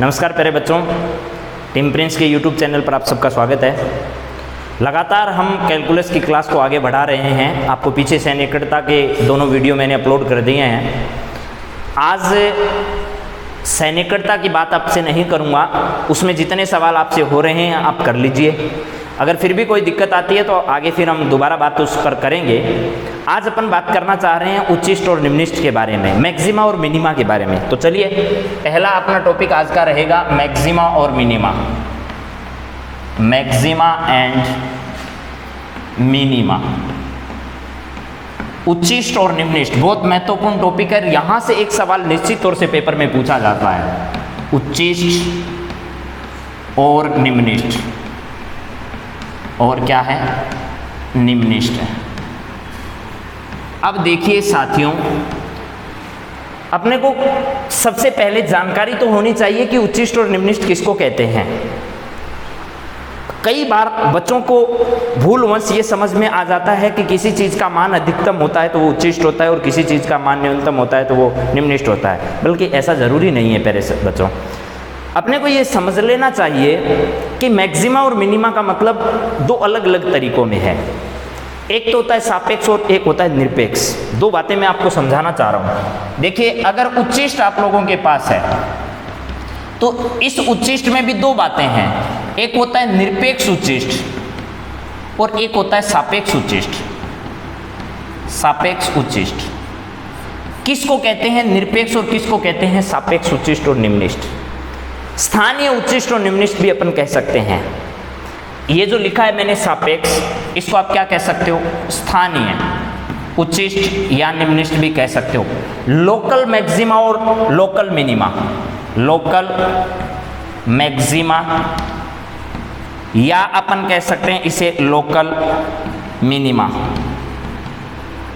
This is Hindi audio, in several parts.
नमस्कार प्यारे बच्चों, टीम प्रिंस के यूट्यूब चैनल पर आप सबका स्वागत है। लगातार हम कैलकुलस की क्लास को आगे बढ़ा रहे हैं। आपको पीछे सैनिकता के दोनों वीडियो मैंने अपलोड कर दिए हैं। आज सैनिकता की बात आपसे नहीं करूंगा, उसमें जितने सवाल आपसे हो रहे हैं आप कर लीजिए। अगर फिर भी कोई दिक्कत आती है तो आगे फिर हम दोबारा बात उस पर करेंगे। आज अपन बात करना चाह रहे हैं उच्चिष्ट और निम्निष्ट के बारे में, मैक्सिमा और मिनिमा के बारे में। तो चलिए, पहला अपना टॉपिक आज का रहेगा मैक्सिमा और मिनिमा। मैक्सिमा एंड मिनिमा, उच्चिष्ट और निम्निष्ट बहुत महत्वपूर्ण टॉपिक है। यहां से एक सवाल निश्चित तौर से पेपर में पूछा जाता है, उच्चिष्ट और निम्निष्ट, और क्या है, निम्निष्ट है। अब देखिए साथियों, अपने को सबसे पहले जानकारी तो होनी चाहिए कि उच्चिष्ट और निम्निष्ट किसको कहते हैं। कई बार बच्चों को भूलवश ये समझ में आ जाता है कि किसी चीज़ का मान अधिकतम होता है तो वो उच्चिष्ट होता है और किसी चीज़ का मान न्यूनतम होता है तो वो निम्निष्ट होता है, बल्कि ऐसा ज़रूरी नहीं है। प्यारे बच्चों, अपने को ये समझ लेना चाहिए कि मैक्सिमा और मिनिमा का मतलब दो अलग अलग तरीकों में है। एक तो होता है सापेक्ष और एक होता है निरपेक्ष। दो बातें मैं आपको समझाना चाह रहा हूं। देखिए, अगर उच्चिष्ट आप लोगों के पास है तो इस उच्चिष्ट में भी दो बातें हैं। एक होता है निरपेक्ष उच्चिष्ट और एक होता है सापेक्ष उच्चिष्ट। सापेक्ष उच्चिष्ट किसको कहते हैं, निरपेक्ष, और किसको कहते हैं सापेक्ष उच्चिष्ट और निम्निष्ट। स्थानीय उच्चिष्ट और निम्निष्ट भी अपन कह सकते हैं। ये जो लिखा है मैंने सापेक्ष, इसको आप क्या कह सकते हो, स्थानीय उच्चिष्ट या निम्निष्ट भी कह सकते हो। लोकल मैक्सिमा और लोकल मिनिमा, लोकल मैक्सिमा या अपन कह सकते हैं इसे लोकल मिनिमा।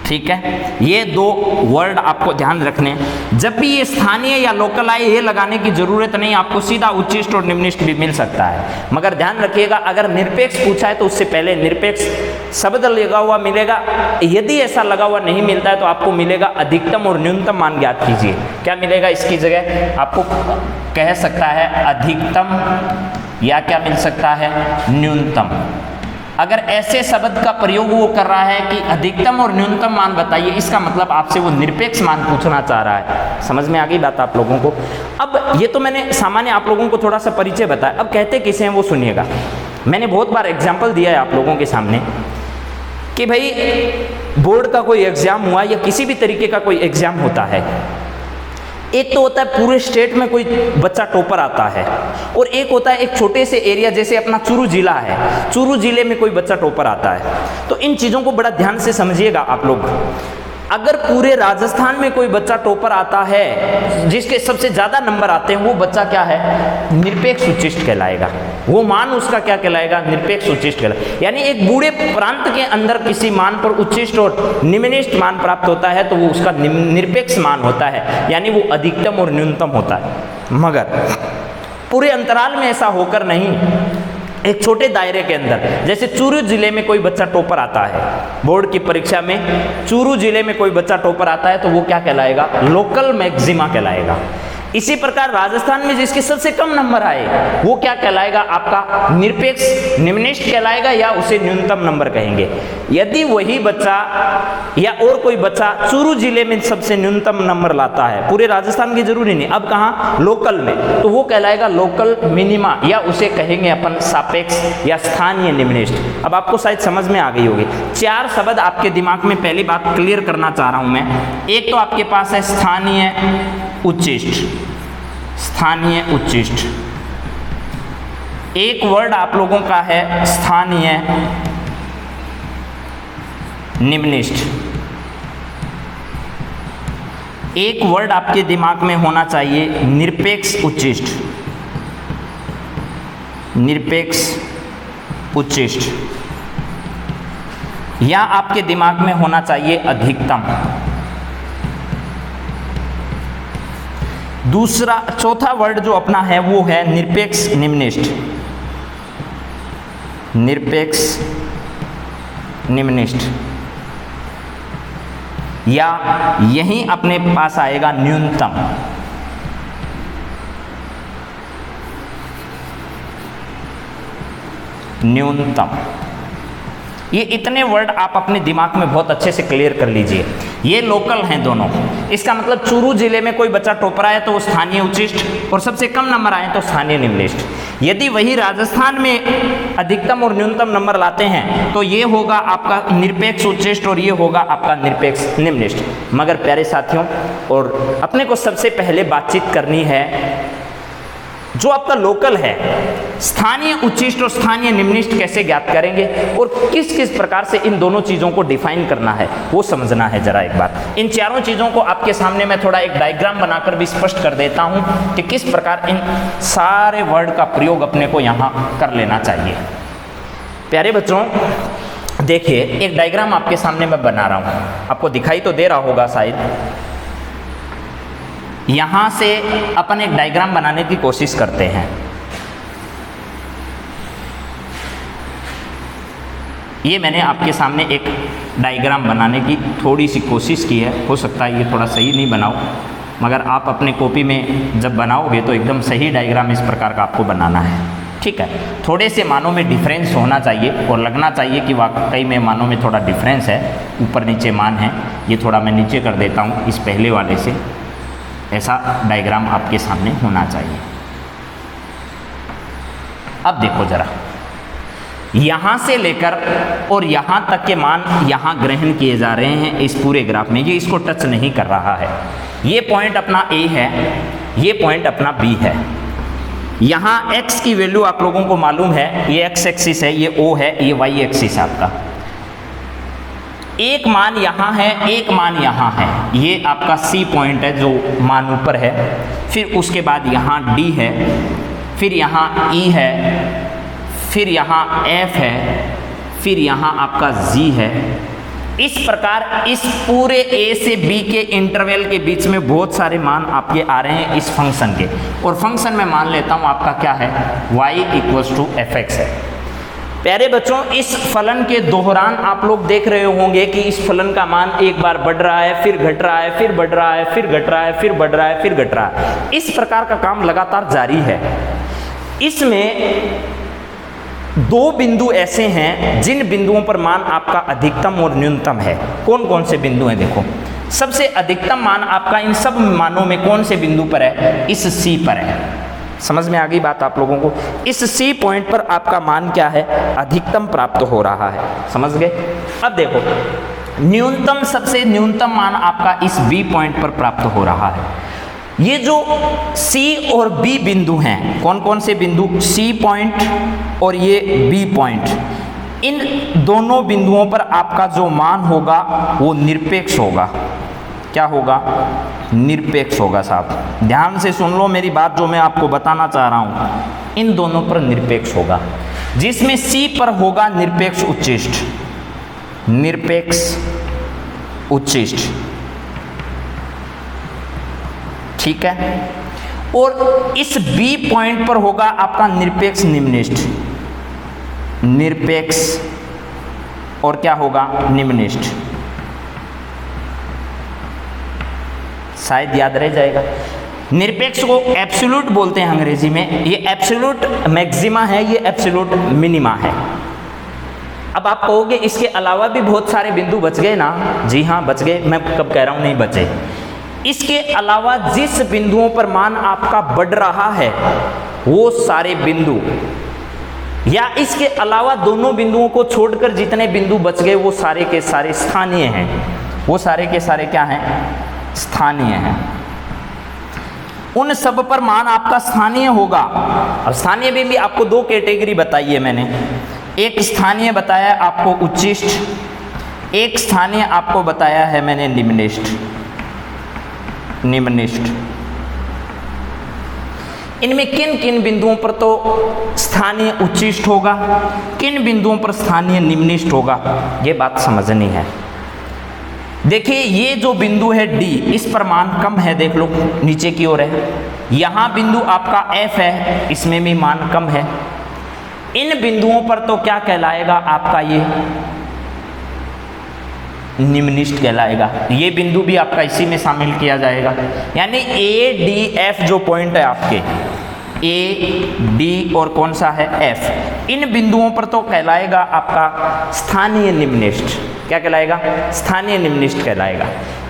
ठीक है, ये दो वर्ड आपको ध्यान रखने हैं। जब भी ये स्थानीय या लोकल आए, ये लगाने की जरूरत नहीं, आपको सीधा उच्चिष्ट और निम्निष्ट भी मिल सकता है। मगर ध्यान रखिएगा, अगर निरपेक्ष पूछा है तो उससे पहले निरपेक्ष शब्द लगा हुआ मिलेगा। यदि ऐसा लगा हुआ नहीं मिलता है तो आपको मिलेगा अधिकतम और न्यूनतम मान ज्ञात कीजिए। क्या मिलेगा इसकी जगह, आपको कह सकता है अधिकतम या क्या मिल सकता है, न्यूनतम। अगर ऐसे शब्द का प्रयोग वो कर रहा है कि अधिकतम और न्यूनतम मान बताइए, इसका मतलब आपसे वो निरपेक्ष मान पूछना चाह रहा है। समझ में आ गई बात आप लोगों को। अब ये तो मैंने सामान्य आप लोगों को थोड़ा सा परिचय बताया। अब कहते किसे हैं वो सुनिएगा। मैंने बहुत बार एग्जाम्पल दिया है आप लोगों के सामने कि भाई बोर्ड का कोई एग्जाम हुआ या किसी भी तरीके का कोई एग्जाम होता है। एक तो होता है पूरे स्टेट में कोई बच्चा टॉपर आता है, और एक होता है एक छोटे से एरिया, जैसे अपना चूरू जिला है, चूरू जिले में कोई बच्चा टॉपर आता है। तो इन चीज़ों को बड़ा ध्यान से समझिएगा आप लोग। अगर पूरे राजस्थान में कोई बच्चा टॉपर आता है, जिसके सबसे ज़्यादा नंबर आते हैं, वो बच्चा क्या है, निरपेक्ष उच्चिष्ट कहलाएगा। वो मान उसका क्या कहलाएगा, निरपेक्ष उच्चिष्ट कहलाएगा। यानी एक बूढ़े प्रांत के अंदर किसी मान पर उच्चिष्ट और निम्निष्ट मान प्राप्त होता है तो वो उसका निरपेक्ष मान होता है, यानी वो अधिकतम और न्यूनतम होता है। मगर पूरे अंतराल में ऐसा होकर नहीं, एक छोटे दायरे के अंदर, जैसे चूरू जिले में कोई बच्चा टॉपर आता है, बोर्ड की परीक्षा में चूरू जिले में कोई बच्चा टॉपर आता है तो वो क्या कहलाएगा, लोकल मैक्सिमा कहलाएगा। इसी प्रकार राजस्थान में जिसके सबसे कम नंबर आए वो क्या कहलाएगा, आपका निरपेक्ष निम्निष्ट कहलाएगा, या उसे न्यूनतम नंबर कहेंगे। यदि वही बच्चा या और कोई बच्चा चूरू जिले में सबसे न्यूनतम नंबर लाता है, पूरे राजस्थान की जरूरी नहीं, अब कहाँ, लोकल में, तो वो कहलाएगा लोकल मिनिमा, या उसे कहेंगे अपन सापेक्ष या स्थानीय निम्निष्ट। अब आपको शायद समझ में आ गई होगी। चार शब्द आपके दिमाग में पहली बात क्लियर करना चाह रहा हूं मैं। एक तो आपके पास है स्थानीय उच्चिष्ट, स्थानीय उच्चिष्ट। एक वर्ड आप लोगों का है स्थानीय निम्निष्ट। एक वर्ड आपके दिमाग में होना चाहिए निरपेक्ष उच्चिष्ट, निरपेक्ष उच्चिष्ट, या आपके दिमाग में होना चाहिए अधिकतम। दूसरा, चौथा वर्ड जो अपना है वो है निरपेक्ष निम्निष्ट, निरपेक्ष निम्निष्ट, या यहीं अपने पास आएगा न्यूनतम। न्यूनतम। ये इतने वर्ड आप अपने दिमाग में बहुत अच्छे से क्लियर कर लीजिए। ये लोकल हैं दोनों। इसका मतलब चूरू जिले में कोई बच्चा टॉपर आए तो वो स्थानीय उच्चिष्ट, और सबसे कम नंबर आए तो स्थानीय निम्नलिष्ट। यदि वही राजस्थान में अधिकतम और न्यूनतम नंबर लाते हैं तो ये होगा आपका निरपेक्ष उच्चिष्ट और ये होगा आपका निरपेक्ष निम्नलिष्ट। मगर प्यारे साथियों, और अपने को सबसे पहले बातचीत करनी है जो आपका लोकल है, स्थानीय उच्चिष्ट और स्थानीय निम्नलिष्ट कैसे ज्ञात करेंगे और किस किस प्रकार से इन दोनों चीज़ों को डिफाइन करना है वो समझना है जरा एक बार। इन चारों चीज़ों को आपके सामने मैं थोड़ा एक डायग्राम बनाकर भी स्पष्ट कर देता हूं कि किस प्रकार इन सारे वर्ड का प्रयोग अपने को यहाँ कर लेना चाहिए। प्यारे बच्चों देखिए, एक डायग्राम आपके सामने मैं बना रहा हूँ, आपको दिखाई तो दे रहा होगा शायद। यहां से अपन एक डायग्राम बनाने की कोशिश करते हैं। ये मैंने आपके सामने एक डायग्राम बनाने की थोड़ी सी कोशिश की है। हो सकता है ये थोड़ा सही नहीं बनाओ, मगर आप अपने कॉपी में जब बनाओगे तो एकदम सही डायग्राम इस प्रकार का आपको बनाना है। ठीक है, थोड़े से मानों में डिफरेंस होना चाहिए और लगना चाहिए कि वाकई में मानों में थोड़ा डिफरेंस है, ऊपर नीचे मान है। ये थोड़ा मैं नीचे कर देता हूँ इस पहले वाले से। ऐसा डायग्राम आपके सामने होना चाहिए। अब देखो जरा, यहां से लेकर और यहां तक के मान यहां ग्रहण किए जा रहे हैं इस पूरे ग्राफ में। ये इसको टच नहीं कर रहा है। ये पॉइंट अपना A है, ये पॉइंट अपना B है। यहां x की वैल्यू आप लोगों को मालूम है, ये x एक्सिस है, ये O है, ये y एक्सिस आपका। एक मान यहाँ है, एक मान यहाँ है। ये आपका C पॉइंट है जो मान ऊपर है। फिर उसके बाद यहाँ D है, फिर यहाँ E है, फिर यहाँ F है, फिर यहाँ आपका G है। इस प्रकार इस पूरे A से B के इंटरवल के बीच में बहुत सारे मान आपके आ रहे हैं इस फंक्शन के। और फंक्शन में मान लेता हूँ आपका क्या है, y = fx है। प्यारे बच्चों, इस फलन के दोहरान आप लोग देख रहे होंगे कि इस फलन का मान एक बार बढ़ रहा है, फिर घट रहा है, फिर बढ़ रहा है, फिर घट रहा है, फिर बढ़ रहा है, फिर घट रहा है। इस प्रकार का काम लगातार जारी है। इसमें दो बिंदु ऐसे हैं जिन बिंदुओं पर मान आपका अधिकतम और न्यूनतम है। कौन कौन से बिंदु हैं? देखो, सबसे अधिकतम मान आपका इन सब मानों में कौन से बिंदु पर है? इस C पर है। समझ में आ गई बात आप लोगों को? इस C पॉइंट पर आपका मान क्या है? अधिकतम प्राप्त हो रहा है। समझ गए? अब देखो, न्यूनतम, सबसे न्यूनतम मान आपका इस B पॉइंट पर प्राप्त हो रहा है। ये जो C और B बिंदु हैं, कौन कौन से बिंदु? C पॉइंट और ये B पॉइंट। इन दोनों बिंदुओं पर आपका जो मान होगा वो निरपेक्ष होगा। क्या होगा? निरपेक्ष होगा। साहब ध्यान से सुन लो मेरी बात, जो मैं आपको बताना चाह रहा हूं। इन दोनों पर निरपेक्ष होगा, जिसमें C पर होगा निरपेक्ष उच्चिष्ट, निरपेक्ष उच्चिष्ट। ठीक है, और इस B पॉइंट पर होगा आपका निरपेक्ष निम्नलिष्ट, निरपेक्ष और क्या होगा? निम्नलिष्ट। शायद याद रह जाएगा। निरपेक्ष को एब्सोल्यूट बोलते हैं अंग्रेजी में। ये एब्सोल्यूट मैक्सिमा है, ये एब्सोल्यूट मिनिमा है। अब आप कहोगे इसके अलावा भी बहुत सारे बिंदु बच गए ना? जी हाँ बच गए। मैं कब कह रहा हूँ नहीं बचे। इसके अलावा जिस बिंदुओं पर मान आपका बढ़ रहा है वो सारे बिंदु, या इसके अलावा दोनों बिंदुओं को छोड़कर जितने बिंदु बच गए वो सारे के सारे स्थानीय हैं। वो सारे के सारे क्या हैं? स्थानीय है। उन सब पर मान आपका स्थानीय होगा। अब स्थानीय में भी आपको दो कैटेगरी बताई है मैंने। एक स्थानीय बताया आपको उच्चिष्ट, एक स्थानीय आपको बताया है मैंने निम्नलिष्ट। निम्नलिष्ट इनमें किन किन बिंदुओं पर तो स्थानीय उच्चिष्ट होगा, किन बिंदुओं पर स्थानीय निम्नलिष्ट होगा, ये बात समझनी है। देखिए ये जो बिंदु है D, इस पर मान कम है। देख लो नीचे की ओर है। यहाँ बिंदु आपका F है, इसमें भी मान कम है। इन बिंदुओं पर तो क्या कहलाएगा आपका? ये निम्नलिष्ट कहलाएगा। ये बिंदु भी आपका इसी में शामिल किया जाएगा। यानी A, D, F जो पॉइंट है आपके, ए, डी और कौन सा है एफ। इन बिंदुओं पर तो कहलाएगा आपका स्थानीय निम्नलिखित। क्या कहलाएगा? स्थानीय निम्नलिखित कहलाएगा।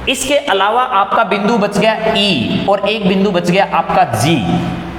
इसके अलावा आपका बिंदु बच गया ई और एक बिंदु बच गया आपका जी।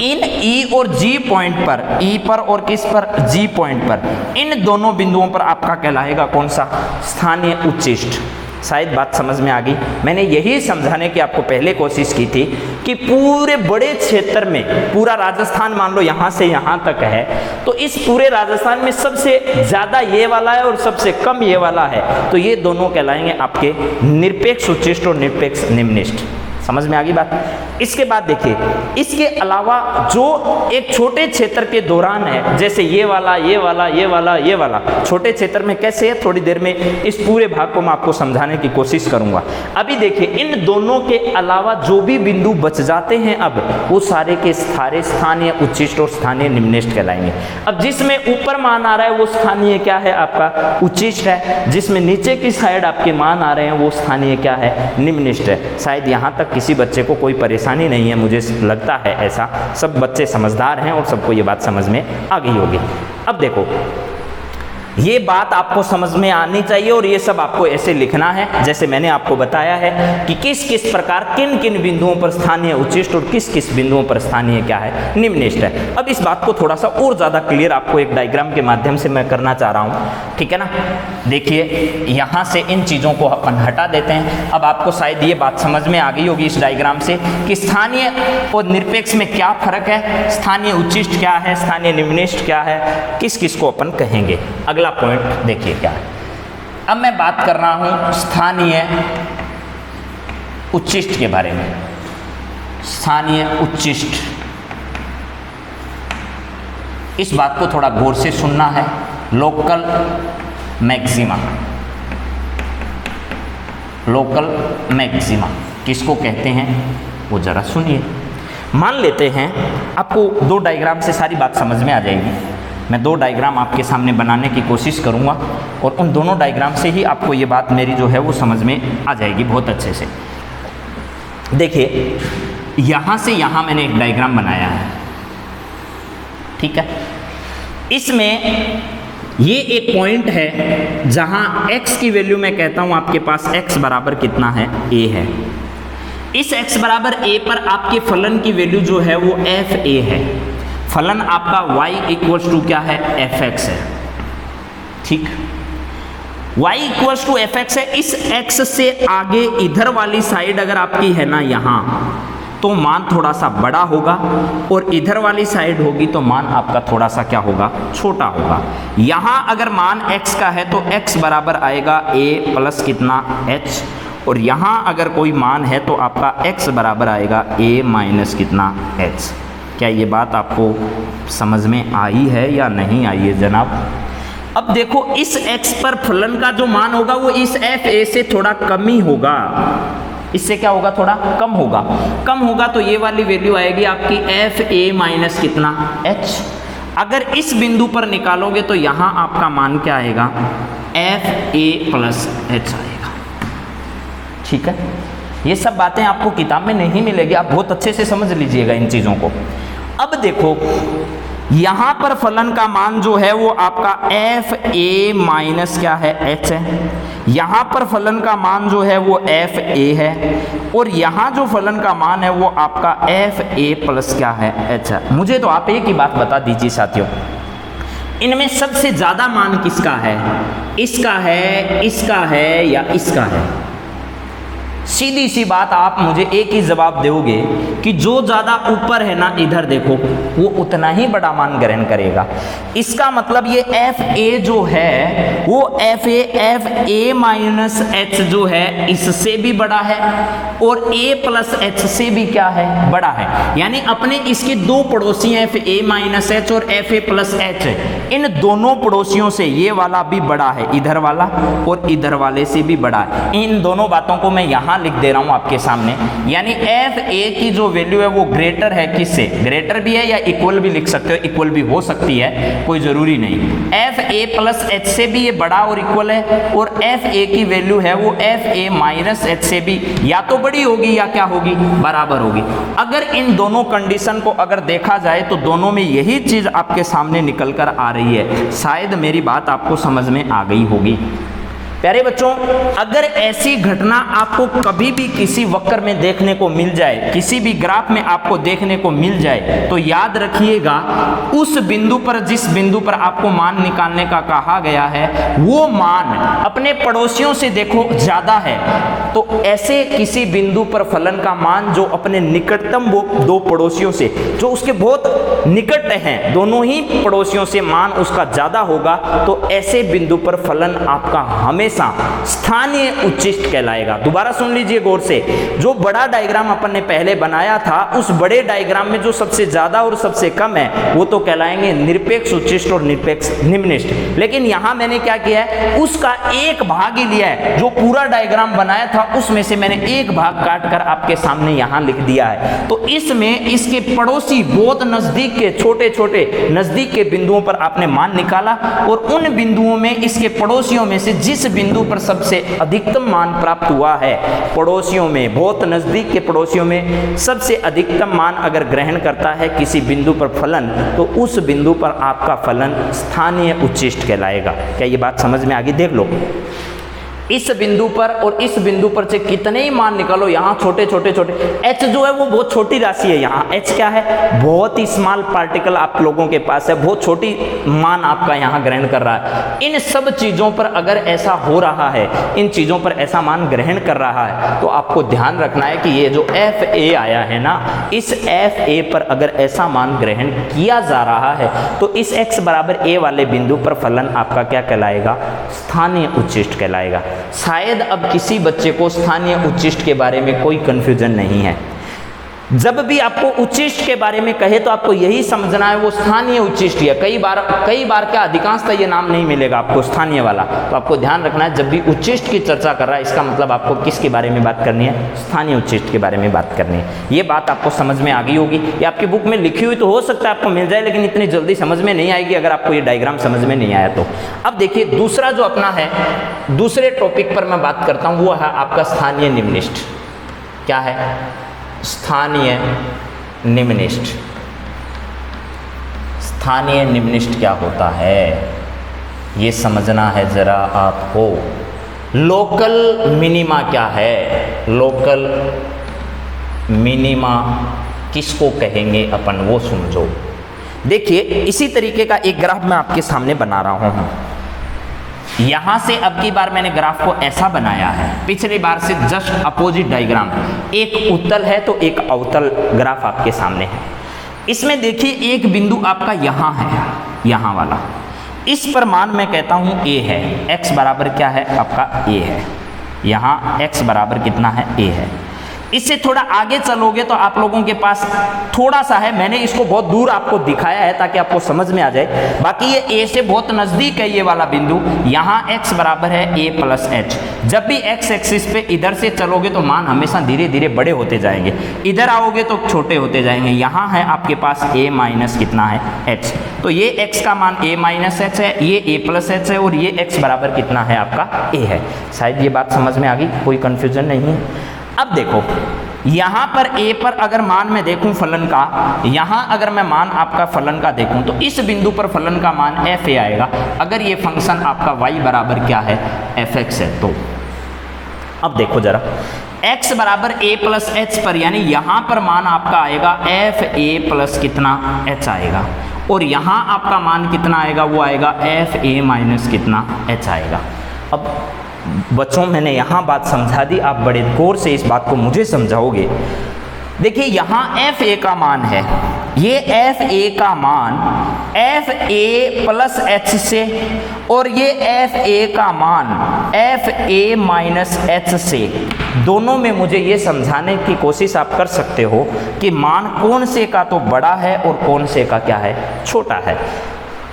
इन ई और जी पॉइंट पर, ई पर और किस पर? जी पॉइंट पर, इन दोनों बिंदुओं पर आपका कहलाएगा कौन सा? स्थानीय उच्चिष्ट। शायद बात समझ में आ गई। मैंने यही समझाने की आपको पहले कोशिश की थी कि पूरे बड़े क्षेत्र में, पूरा राजस्थान मान लो यहाँ से यहाँ तक है, तो इस पूरे राजस्थान में सबसे ज़्यादा ये वाला है और सबसे कम ये वाला है, तो ये दोनों कहलाएंगे आपके निरपेक्ष उच्चिष्ट और निरपेक्ष निम्नलिखित। समझ में आ गई बात? इसके बाद देखिए, इसके अलावा जो एक छोटे क्षेत्र के दौरान है, जैसे ये वाला, ये वाला, ये वाला, ये वाला, छोटे क्षेत्र में कैसे है, थोड़ी देर में इस पूरे भाग को मैं आपको समझाने की कोशिश करूंगा। अभी देखिए, इन दोनों के अलावा जो भी बिंदु बच जाते हैं अब, वो सारे के सारे स्थानीय उच्चिष्ट और स्थानीय निम्नलिखित कहलाएंगे। अब जिसमें ऊपर मान आ रहा है वो स्थानीय क्या है? आपका उच्चिष्ट है। जिसमें नीचे की साइड आपके मान आ रहे हैं वो स्थानीय क्या है? निम्नलिखित है। शायद यहाँ तक किसी बच्चे को कोई परेशानी नहीं है, मुझे लगता है ऐसा। सब बच्चे समझदार हैं और सबको ये बात समझ में आ गई होगी। अब देखो, ये बात आपको समझ में आनी चाहिए और ये सब आपको ऐसे लिखना है जैसे मैंने आपको बताया है कि किस किस प्रकार किन किन बिंदुओं पर स्थानीय उच्चिष्ट और किस किस बिंदुओं पर स्थानीय क्या है? निम्नलिखित है। अब इस बात को थोड़ा सा और ज़्यादा क्लियर आपको एक डायग्राम के माध्यम से मैं करना चाह रहा हूँ, ठीक है ना। देखिए, यहाँ से इन चीज़ों को अपन हटा देते हैं। अब आपको शायद ये बात समझ में आ गई होगी इस डायग्राम से कि स्थानीय और निरपेक्ष में क्या फर्क है, स्थानीय उच्चिष्ट क्या है, स्थानीय निम्नलिखित क्या है, किस किस को अपन कहेंगे। अगला पॉइंट देखिए क्या है। अब मैं बात कर रहा हूं स्थानीय उच्चिष्ट के बारे में। स्थानीय उच्चिष्ट, इस बात को थोड़ा गौर से सुनना है। लोकल मैक्सिमा, लोकल मैक्सिमा किसको कहते हैं वो जरा सुनिए। मान लेते हैं, आपको दो डायग्राम से सारी बात समझ में आ जाएगी। मैं दो डायग्राम आपके सामने बनाने की कोशिश करूंगा और उन दोनों डायग्राम से ही आपको ये बात मेरी जो है वो समझ में आ जाएगी बहुत अच्छे से। देखिए, यहाँ से यहाँ मैंने एक डायग्राम बनाया है, ठीक है। इसमें ये एक पॉइंट है जहाँ x की वैल्यू मैं कहता हूँ आपके पास x बराबर कितना है? a है। इस x बराबर a पर आपके फलन की वैल्यू जो है वो f a है। फलन आपका y इक्वल्स टू क्या है? fx है, ठीक। y इक्वल्स टू fx है। इस x से आगे इधर वाली साइड अगर आपकी है ना यहाँ, तो मान थोड़ा सा बड़ा होगा और इधर वाली साइड होगी तो मान आपका थोड़ा सा क्या होगा? छोटा होगा। यहाँ अगर मान x का है तो x बराबर आएगा a प्लस कितना? h, और यहाँ अगर कोई मान है तो आपका x बराबर आएगा a माइनस कितना? h। क्या ये बात आपको समझ में आई है या नहीं आई है जनाब? अब देखो, इस x पर फलन का जो मान होगा वो इस f a से थोड़ा कम ही होगा। इससे क्या होगा? थोड़ा कम होगा। कम होगा तो ये वाली वैल्यू आएगी आपकी f a माइनस कितना? h। अगर इस बिंदु पर निकालोगे तो यहाँ आपका मान क्या आएगा? f a प्लस h आएगा, ठीक है। ये सब बातें आपको किताब में नहीं मिलेगी, आप बहुत अच्छे से समझ लीजिएगा इन चीज़ों को। अब देखो, यहाँ पर फलन का मान जो है वो आपका एफ ए माइनस क्या है? एच है। यहाँ पर फलन का मान जो है वो एफ ए है और यहाँ जो फलन का मान है वो आपका एफ ए प्लस क्या है? एच है। मुझे तो आप एक ही बात बता दीजिए साथियों, इनमें सबसे ज़्यादा मान किसका है? इसका है, इसका है या इसका है? सीधी सी बात, आप मुझे एक ही जवाब दोगे कि जो ज़्यादा ऊपर है ना, इधर देखो, वो उतना ही बड़ा मान ग्रहण करेगा। इसका मतलब ये एफ ए जो है वो एफ ए माइनस एच जो है इससे भी बड़ा है और ए प्लस एच से भी क्या है? बड़ा है। यानी अपने इसके दो पड़ोसी हैं एफ ए माइनस एच और एफ ए प्लस एच, इन दोनों पड़ोसियों से ये वाला भी बड़ा है, इधर वाला और इधर वाले से भी बड़ा है। इन दोनों बातों को मैं यहाँ यहाँ लिख दे रहा हूँ आपके सामने, यानी एफ ए की जो वैल्यू है वो ग्रेटर है किससे, ग्रेटर भी है या इक्वल भी लिख सकते हो, इक्वल भी हो सकती है, कोई जरूरी नहीं। एफ ए प्लस एच से भी ये बड़ा और इक्वल है, और एफ ए की वैल्यू है वो एफ ए माइनस एच से भी या तो बड़ी होगी या क्या होगी, बराबर होगी। अगर इन दोनों कंडीशन को अगर देखा जाए तो दोनों में यही चीज आपके सामने निकल कर आ रही है। शायद मेरी बात आपको समझ में आ गई होगी। प्यारे बच्चों, अगर ऐसी घटना आपको कभी भी किसी वक्र में देखने को मिल जाए, किसी भी ग्राफ में आपको देखने को मिल जाए, तो याद रखिएगा उस बिंदु पर, जिस बिंदु पर आपको मान निकालने का कहा गया है, वो मान अपने पड़ोसियों से देखो ज्यादा है, तो ऐसे किसी बिंदु पर फलन का मान जो अपने निकटतम वो दो पड़ोसियों से, जो उसके बहुत निकट हैं, दोनों ही पड़ोसियों से मान उसका ज्यादा होगा, तो ऐसे बिंदु पर फलन आपका हमेशा स्थानीय उच्चिष्ट कहलाएगा। दोबारा सुन लीजिए गौर से, जो बड़ा डायग्राम अपन ने पहले बनाया था, उस बड़े डायग्राम में जो सबसे ज्यादा और सबसे कम है वो तो कहलाएंगे निरपेक्ष उच्चिष्ट और निरपेक्ष निम्निष्ठ। लेकिन यहां मैंने क्या किया है, उसका एक भाग ही लिया है, जो पूरा डायग्राम बनाया था उसमें से मैंने एक भाग काट कर आपके सामने यहां लिख दिया है। तो इसमें इसके पड़ोसी बहुत नजदीक के, छोटे छोटे नजदीक के बिंदुओं पर आपने मान निकाला, और उन बिंदुओं में इसके पड़ोसियों में से जिस बिंदु पर सबसे अधिकतम मान प्राप्त हुआ है, पड़ोसियों में, बहुत नजदीक के पड़ोसियों में सबसे अधिकतम मान अगर ग्रहण करता है किसी बिंदु पर फलन, तो उस बिंदु पर आपका फलन स्थानीय उच्चिष्ट कहलाएगा। क्या ये बात समझ में आ गई? देख लो, इस बिंदु पर और इस बिंदु पर से कितने ही मान निकालो, यहाँ छोटे छोटे छोटे, h जो है वो बहुत छोटी राशि है, यहाँ h क्या है, बहुत ही स्मॉल पार्टिकल आप लोगों के पास है, बहुत छोटी मान आपका यहाँ ग्रहण कर रहा है। इन सब चीजों पर अगर ऐसा हो रहा है, इन चीजों पर ऐसा मान ग्रहण कर रहा है, तो आपको ध्यान रखना है कि ये जो एफ ए आया है ना, इस एफ ए पर अगर ऐसा मान ग्रहण किया जा रहा है, तो इस x बराबर a वाले बिंदु पर फलन आपका क्या कहलाएगा, स्थानीय उच्चिष्ट कहलाएगा। शायद अब किसी बच्चे को स्थानीय उच्चिष्ट के बारे में कोई कंफ्यूजन नहीं है। जब भी आपको उच्चिष्ट के बारे में कहे तो आपको यही समझना है वो स्थानीय उच्चिष्ट है। कई बार क्या अधिकांशतः ये नाम नहीं मिलेगा आपको स्थानीय वाला, तो आपको ध्यान रखना है जब भी उच्चिष्ट की चर्चा कर रहा है, इसका मतलब आपको किसके बारे में बात करनी है, स्थानीय उच्चिष्ट के बारे में बात करनी है। ये बात आपको समझ में आ गई होगी। ये आपकी बुक में लिखी हुई तो हो सकता है आपको मिल जाए, लेकिन इतनी जल्दी समझ में नहीं आएगी अगर आपको ये डायग्राम समझ में नहीं आया तो। अब देखिए दूसरा जो अपना है, दूसरे टॉपिक पर मैं बात करता हूँ, वो है आपका स्थानीय निम्निष्ठ। क्या है? स्थानीय निम्निष्ठ। स्थानीय निम्निष्ठ क्या होता है ये समझना है जरा आपको। लोकल मिनिमा क्या है? लोकल मिनिमा किसको कहेंगे अपन, वो समझो। देखिए इसी तरीके का एक ग्राफ मैं आपके सामने बना रहा हूं। यहां से अब की बार मैंने ग्राफ को ऐसा बनाया है, पिछली बार से जस्ट अपोजिट डायग्राम, एक उत्तल है तो एक अवतल ग्राफ आपके सामने है। इसमें देखिए एक बिंदु आपका यहां है, यहां वाला, इस पर मान मैं कहता हूं a है, x बराबर क्या है आपका a है, यहां x बराबर कितना है a है। इससे थोड़ा आगे चलोगे तो आप लोगों के पास थोड़ा सा है, मैंने इसको बहुत दूर आपको दिखाया है ताकि आपको समझ में आ जाए। बाकी ये a से बहुत नजदीक है ये वाला बिंदु, यहाँ x बराबर है a प्लस एच। जब भी x एक्सिस पे इधर से चलोगे तो मान हमेशा धीरे धीरे बड़े होते जाएंगे, इधर आओगे तो छोटे होते जाएंगे। यहाँ है आपके पास a माइनस कितना है h, तो ये x का मान a माइनस एच है, ये a प्लस एच है, और ये x बराबर कितना है आपका a है। शायद ये बात समझ में आ गई, कोई कंफ्यूजन नहीं है। अब देखो यहाँ पर a पर अगर मान मैं देखूं फलन का, यहाँ अगर मैं मान आपका फलन का देखूं तो इस बिंदु पर फलन का मान f a आएगा अगर ये फंक्शन आपका y बराबर क्या है, fx है। तो अब देखो जरा, x बराबर a प्लस एच पर, यानी यहाँ पर मान आपका आएगा f a प्लस कितना h आएगा, और यहाँ आपका मान कितना आएगा, वो आएगा f a माइनस कितना h आएगा। अब बच्चों मैंने यहाँ बात समझा दी, आप बड़े गौर से इस बात को मुझे समझाओगे। देखिए यहाँ एफ ए का मान है, ये एफ ए का मान एफ ए प्लस एच से, और ये एफ ए का मान एफ ए माइनस एच से, दोनों में मुझे ये समझाने की कोशिश आप कर सकते हो कि मान कौन से का तो बड़ा है और कौन से का क्या है, छोटा है।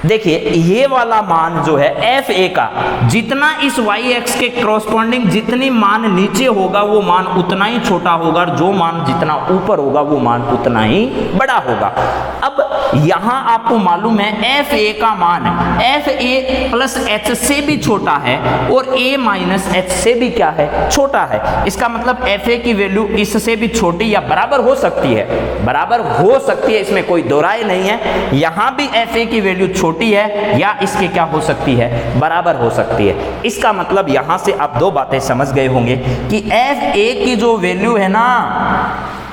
देखिए ये वाला मान जो है एफ ए का, जितना इस वाई एक्स के क्रॉसपॉन्डिंग जितनी मान नीचे होगा वो मान उतना ही छोटा होगा, और जो मान जितना ऊपर होगा वो मान उतना ही बड़ा होगा। अब यहां आपको मालूम है एफ ए का मान एफ ए प्लस एच से भी छोटा है और ए माइनस एच से भी क्या है, छोटा है। इसका मतलब एफ ए की वैल्यू इससे भी छोटी या बराबर हो सकती है, बराबर हो सकती है, इसमें कोई दो राय नहीं है। यहां भी एफ ए की वैल्यू छोटी है या इसके क्या हो सकती है, बराबर हो सकती है। इसका मतलब यहां से आप दो बातें समझ गए होंगे कि एफ ए की जो वैल्यू है ना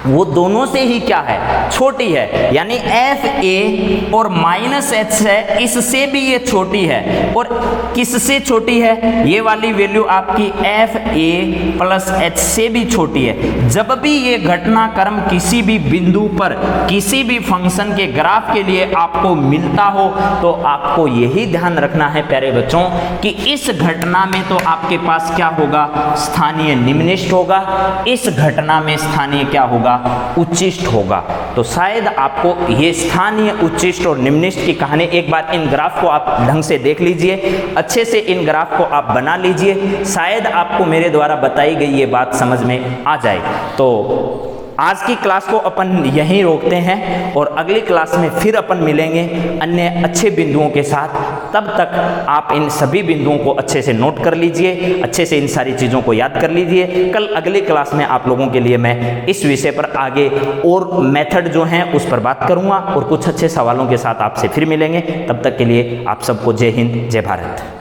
वो दोनों से ही क्या है, छोटी है। यानी एफ ए और माइनस एच है, इससे भी ये छोटी है। और किससे छोटी है, ये वाली वैल्यू आपकी एफ ए प्लस एच से भी छोटी है। जब भी ये घटनाक्रम किसी भी बिंदु पर किसी भी फंक्शन के ग्राफ के लिए आपको मिलता हो तो आपको यही ध्यान रखना है प्यारे बच्चों कि इस घटना में तो आपके पास क्या होगा, स्थानीय निम्नलिखित होगा, इस घटना में स्थानीय क्या होगा, उच्चिष्ट होगा। तो शायद आपको ये स्थानीय उच्चिष्ट और निम्नलिखित की कहानी, एक बार इन ग्राफ को आप ढंग से देख लीजिए, अच्छे से इन ग्राफ को आप बना लीजिए, शायद आपको मेरे द्वारा बताई गई ये बात समझ में आ जाए। तो आज की क्लास को अपन यहीं रोकते हैं और अगली क्लास में फिर अपन मिलेंगे अन्य अच्छे बिंदुओं के साथ। तब तक आप इन सभी बिंदुओं को अच्छे से नोट कर लीजिए, अच्छे से इन सारी चीज़ों को याद कर लीजिए। कल अगली क्लास में आप लोगों के लिए मैं इस विषय पर आगे और मेथड जो हैं उस पर बात करूँगा और कुछ अच्छे सवालों के साथ आपसे फिर मिलेंगे। तब तक के लिए आप सबको जय हिंद, जय भारत।